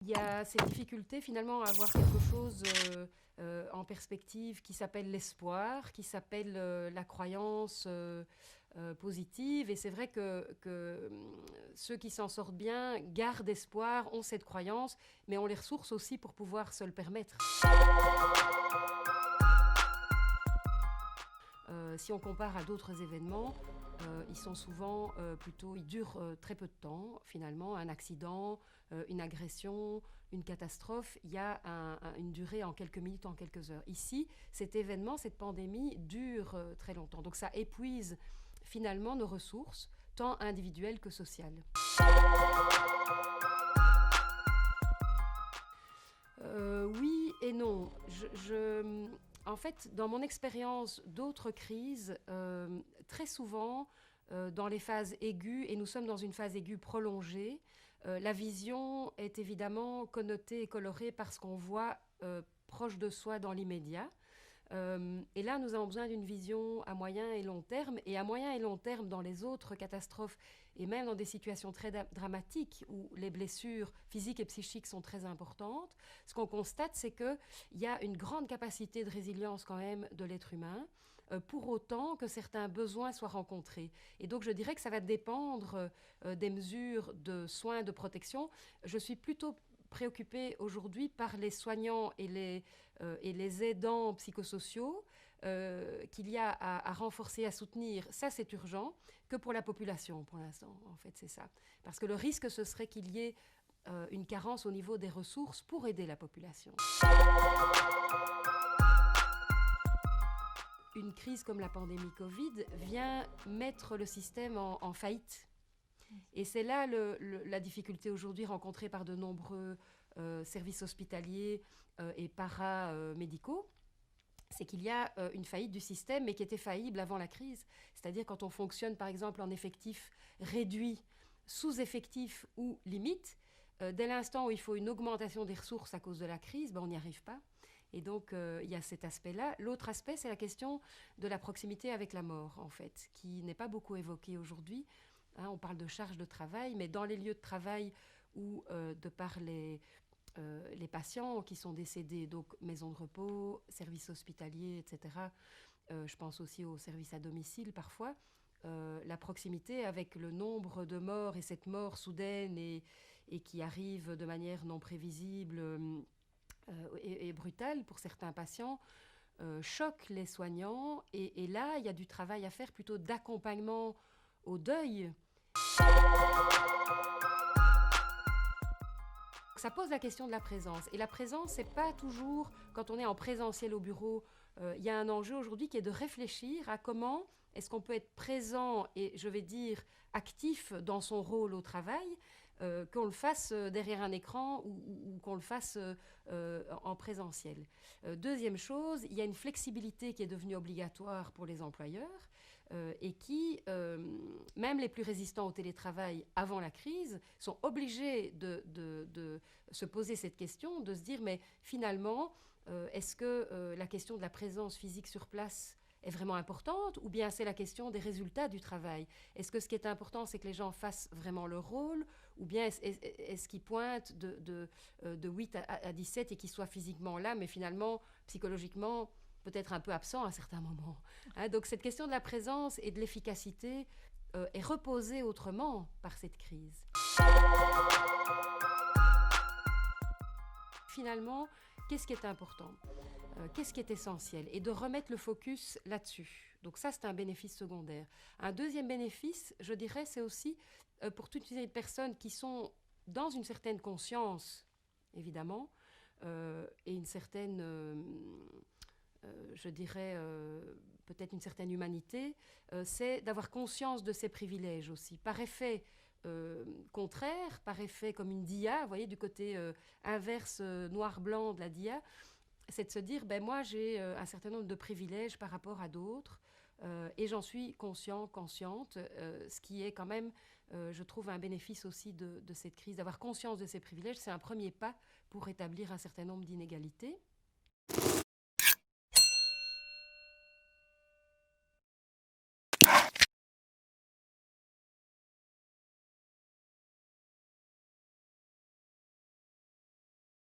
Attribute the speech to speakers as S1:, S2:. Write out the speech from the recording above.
S1: Il y a cette difficulté finalement à avoir quelque chose en perspective qui s'appelle l'espoir, qui s'appelle la croyance positive. Et c'est vrai que ceux qui s'en sortent bien gardent espoir, ont cette croyance, mais ont les ressources aussi pour pouvoir se le permettre. Si on compare à d'autres événements, ils sont souvent ils durent très peu de temps finalement. Un accident, une agression, une catastrophe, il y a une durée en quelques minutes, en quelques heures. Ici, cet événement, cette pandémie dure très longtemps. Donc ça épuise finalement nos ressources, tant individuelles que sociales. Oui et non. En fait, dans mon expérience d'autres crises, très souvent, dans les phases aiguës, et nous sommes dans une phase aiguë prolongée, la vision est évidemment connotée et colorée par ce qu'on voit proche de soi dans l'immédiat. Et là, nous avons besoin d'une vision à moyen et long terme. Et à moyen et long terme, dans les autres catastrophes, et même dans des situations très dramatiques où les blessures physiques et psychiques sont très importantes, ce qu'on constate, c'est qu'il y a une grande capacité de résilience quand même de l'être humain, pour autant que certains besoins soient rencontrés. Et donc, je dirais que ça va dépendre des mesures de soins, de protection. Je suis plutôt préoccupée aujourd'hui par les soignants et les aidants psychosociaux qu'il y a à renforcer, à soutenir. Ça, c'est urgent, que pour la population, pour l'instant, en fait, c'est ça. Parce que le risque, ce serait qu'il y ait une carence au niveau des ressources pour aider la population. Une crise comme la pandémie Covid vient mettre le système en faillite. Et c'est là la difficulté aujourd'hui rencontrée par de nombreux services hospitaliers et paramédicaux. C'est qu'il y a une faillite du système, mais qui était faillible avant la crise. C'est-à-dire quand on fonctionne, par exemple, en effectif réduit, sous-effectif ou limite, dès l'instant où il faut une augmentation des ressources à cause de la crise, on n'y arrive pas. Et donc, il y a cet aspect-là. L'autre aspect, c'est la question de la proximité avec la mort, en fait, qui n'est pas beaucoup évoquée aujourd'hui. On parle de charge de travail, mais dans les lieux de travail où, de par les patients qui sont décédés, donc maisons de repos, services hospitaliers, etc., je pense aussi aux services à domicile parfois, la proximité avec le nombre de morts et cette mort soudaine et qui arrive de manière non prévisible et brutale pour certains patients, choque les soignants. Et là, il y a du travail à faire plutôt d'accompagnement au deuil. Ça pose la question de la présence. Et la présence, c'est pas toujours, quand on est en présentiel au bureau, il y a un enjeu aujourd'hui qui est de réfléchir à comment est-ce qu'on peut être présent et, je vais dire, actif dans son rôle au travail, qu'on le fasse derrière un écran ou qu'on le fasse en présentiel. Deuxième chose, il y a une flexibilité qui est devenue obligatoire pour les employeurs et qui, même les plus résistants au télétravail avant la crise, sont obligés de se poser cette question, de se dire, mais finalement, est-ce que la question de la présence physique sur place est vraiment importante, ou bien c'est la question des résultats du travail? Est-ce que ce qui est important, c'est que les gens fassent vraiment leur rôle, ou bien est-ce qu'ils pointent de 8 à 17 et qu'ils soient physiquement là, mais finalement, psychologiquement, peut-être un peu absent à certains moments. Donc cette question de la présence et de l'efficacité est reposée autrement par cette crise. Finalement, qu'est-ce qui est important? Qu'est-ce qui est essentiel? Et de remettre le focus là-dessus. Donc ça, c'est un bénéfice secondaire. Un deuxième bénéfice, je dirais, c'est aussi pour toutes les personnes qui sont dans une certaine conscience, évidemment, et une certaine... je dirais peut-être une certaine humanité, c'est d'avoir conscience de ses privilèges aussi. Par effet contraire, par effet comme une dia, vous voyez, du côté inverse noir-blanc de la dia, c'est de se dire, moi j'ai un certain nombre de privilèges par rapport à d'autres, et j'en suis consciente, ce qui est quand même, je trouve, un bénéfice aussi de cette crise. D'avoir conscience de ces privilèges, c'est un premier pas pour rétablir un certain nombre d'inégalités.